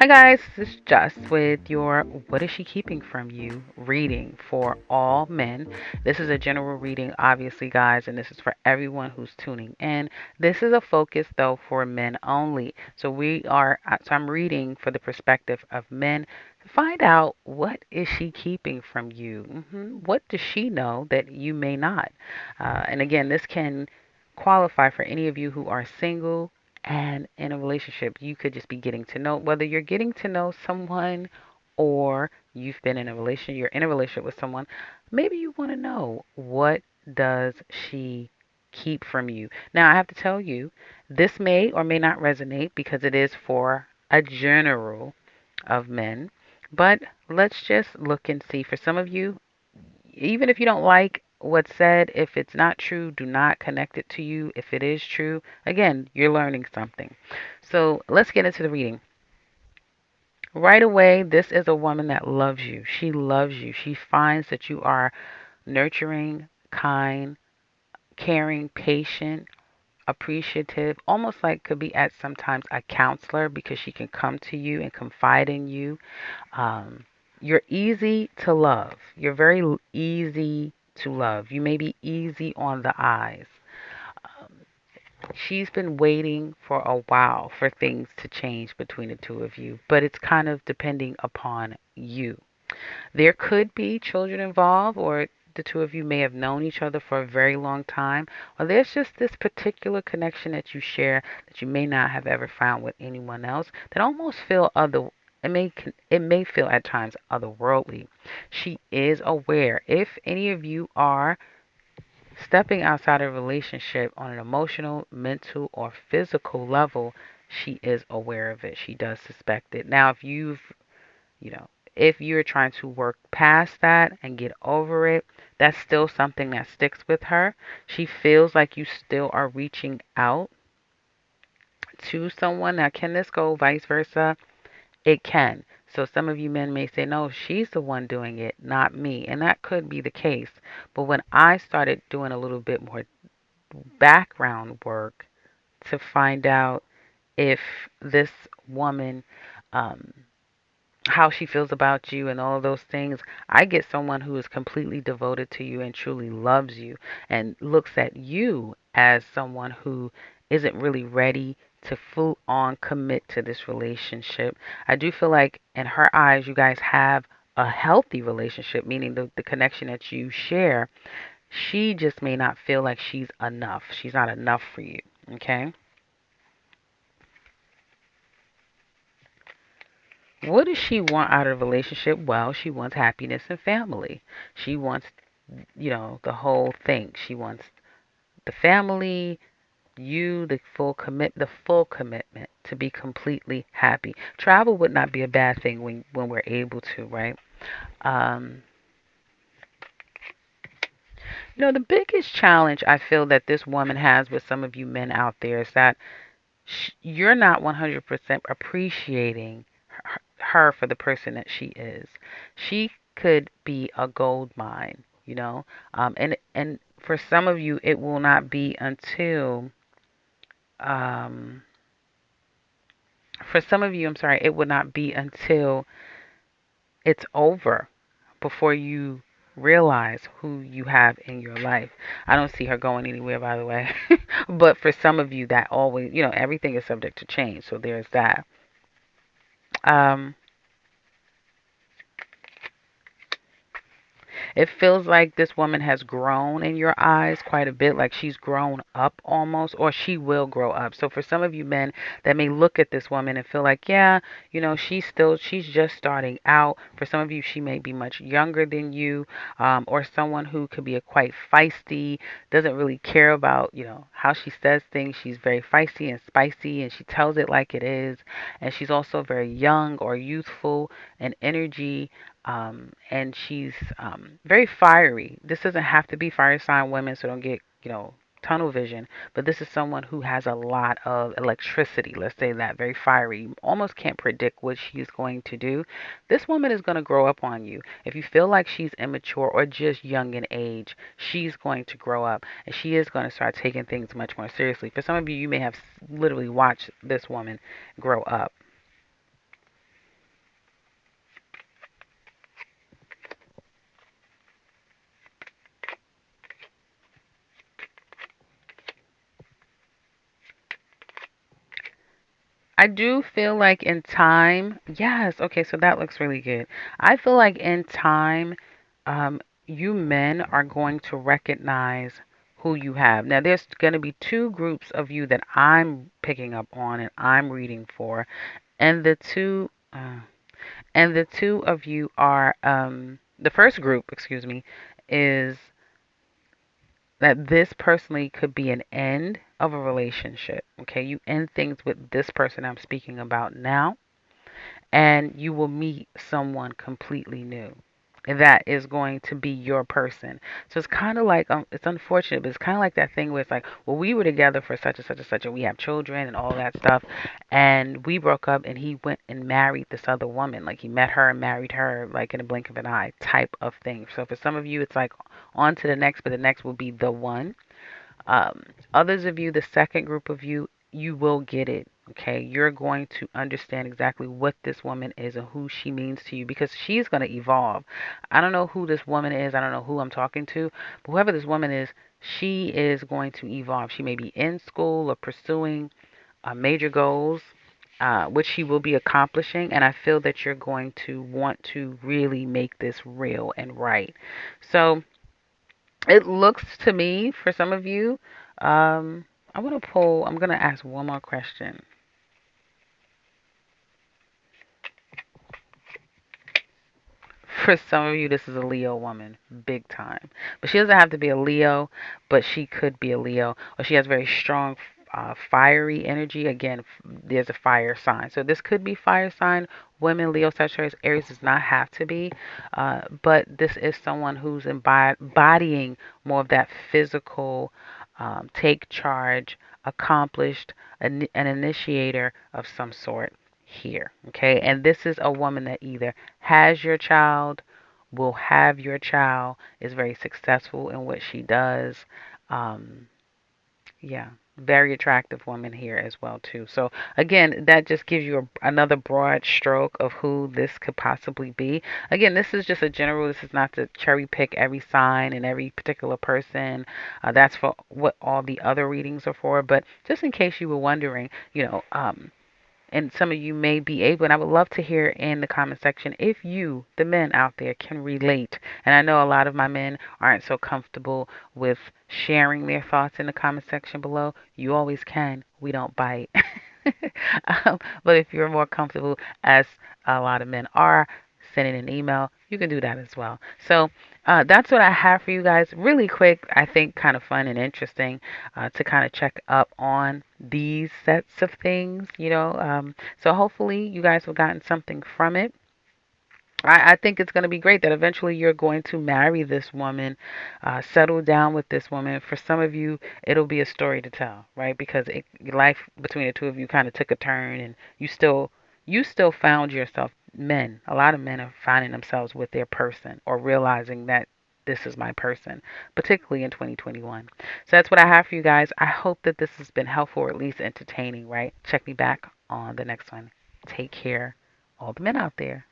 Hi guys, this is Jess with your What is She Keeping from You reading for all men. This is a general reading, obviously, guys, and this is for everyone who's tuning in. This is a focus, though, for men only. So I'm reading for the perspective of men to find out what is she keeping from you. What does she know that you may not? And again, this can qualify for any of you who are single and in a relationship. You could just be getting to know, whether you're getting to know someone or you've been in a relationship, you're in a relationship with someone. Maybe you want to know, what does she keep from you? Now, I have to tell you, this may or may not resonate because it is for a general of men. But let's just look and see. For some of you, even if you don't like what's said, if it's not true, do not connect it to you. If it is true, again, you're learning something. So let's get into the reading. Right away, this is a woman that loves you. She loves you. She finds that you are nurturing, kind, caring, patient, appreciative, almost like could be at sometimes a counselor because she can come to you and confide in you. Um, you're easy to love. You're very easy to love. You may be easy on the eyes. Um, she's been waiting for a while for things to change between the two of you, but it's kind of depending upon you. There could be children involved, or the two of you may have known each other for a very long time, or there's just this particular connection that you share that you may not have ever found with anyone else that almost feel other. It may feel at times otherworldly. She is aware. If any of you are stepping outside of a relationship on an emotional, mental, or physical level, she is aware of it. She does suspect it. Now, you know, if you're trying to work past that and get over it, that's still something that sticks with her. She feels like you still are reaching out to someone. Now, can this go vice versa? It can. So some of you men may say, no, she's the one doing it, not me. And that could be the case. But when I started doing a little bit more background work to find out if this woman, um, how she feels about you and all of those things, I get someone who is completely devoted to you and truly loves you and looks at you as someone who isn't really ready to full on commit to this relationship. I do feel like in her eyes, you guys have a healthy relationship, meaning the connection that you share. She just may not feel like she's enough. She's not enough for you. Okay? What does she want out of a relationship? Well, she wants happiness and family. She wants, the whole thing. She wants the family, you, the full commitment to be completely happy. Travel would not be a bad thing when we're able to, right? Um, the biggest challenge I feel that this woman has with some of you men out there is that you're not 100% appreciating her for the person that she is. She could be a gold mine, and for some of you, it will not be until um, for some of you, I'm sorry, it will not be until it's over before you realize who you have in your life. I don't see her going anywhere, by the way. But for some of you, that always, everything is subject to change. So there's that. Um, It feels like this woman has grown in your eyes quite a bit, like she's grown up almost, or she will grow up. So for some of you men that may look at this woman and feel like, yeah, she's just starting out. For some of you, she may be much younger than you, or someone who could be a quite feisty, doesn't really care about, how she says things. She's very feisty and spicy, and she tells it like it is. And she's also very young or youthful in energy, and she's very fiery. This doesn't have to be fire sign women, so don't get, tunnel vision. But this is someone who has a lot of electricity. Let's say that very fiery. You almost can't predict what she's going to do. This woman is going to grow up on you. If you feel like she's immature or just young in age, she's going to grow up, and she is going to start taking things much more seriously. For some of you, you may have literally watched this woman grow up. I do feel like in time, yes, okay, so that looks really good. I feel like in time, you men are going to recognize who you have. Now, there's going to be two groups of you that I'm picking up on and I'm reading for, and the two of you are, the first group, excuse me, is that this personally could be an end of a relationship. Okay, you end things with this person I'm speaking about now, and you will meet someone completely new. That is going to be your person. So it's kind of like, it's unfortunate, but it's kind of like that thing where it's like, well, we were together for such and such and such, and we have children and all that stuff, and we broke up, and he went and married this other woman. Like he met her and married her, like in a blink of an eye, type of thing. So for some of you, it's like on to the next, but the next will be the one. Um, Others of you, the second group of you, you will get it. Okay, you're going to understand exactly what this woman is and who she means to you because she's going to evolve. I don't know who this woman is. I don't know who I'm talking to, but whoever this woman is, she is going to evolve. She may be in school or pursuing major goals, which she will be accomplishing. And I feel that you're going to want to really make this real and right. So, it looks to me, for some of you, um, I'm going to ask one more question. For some of you, this is a Leo woman, big time. But she doesn't have to be a Leo, but she could be a Leo. Or she has very strong, fiery energy. Again, there's a fire sign. So this could be fire sign. Women, Leo, Sagittarius, Aries does not have to be. But this is someone who's embodying more of that physical, take charge, accomplished, an initiator of some sort here. Okay. And this is a woman that either has your child, will have your child, is very successful in what she does. Um, yeah, very attractive woman here as well too. So again, that just gives you another broad stroke of who this could possibly be. Again, this is just a general. This is not to cherry pick every sign and every particular person. That's for what all the other readings are for. But just in case you were wondering, and some of you may be able, and I would love to hear in the comment section if you, the men out there, can relate. And I know a lot of my men aren't so comfortable with sharing their thoughts in the comment section below. You always can. We don't bite. But if you're more comfortable, as a lot of men are, sending an email, you can do that as well. So that's what I have for you guys. Really quick, I think kind of fun and interesting to kind of check up on these sets of things, so hopefully you guys have gotten something from it. I think it's going to be great that eventually you're going to marry this woman, settle down with this woman. For some of you, it'll be a story to tell, right? Because life between the two of you kind of took a turn, and you still found yourself. Men, a lot of men are finding themselves with their person or realizing that this is my person, particularly in 2021. So that's what I have for you guys. I hope that this has been helpful or at least entertaining, right? Check me back on the next one. Take care, all the men out there.